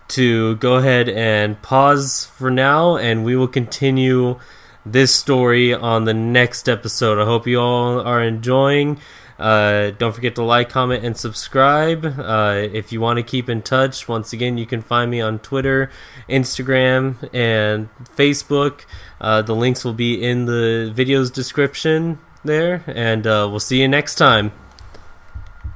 to go ahead and pause for now, and we will continue this story on the next episode. I hope you all are enjoying. Don't forget to like, comment, and subscribe. If you want to keep in touch, once again, you can find me on Twitter, Instagram, and Facebook. The links will be in the video's description there, and we'll see you next time.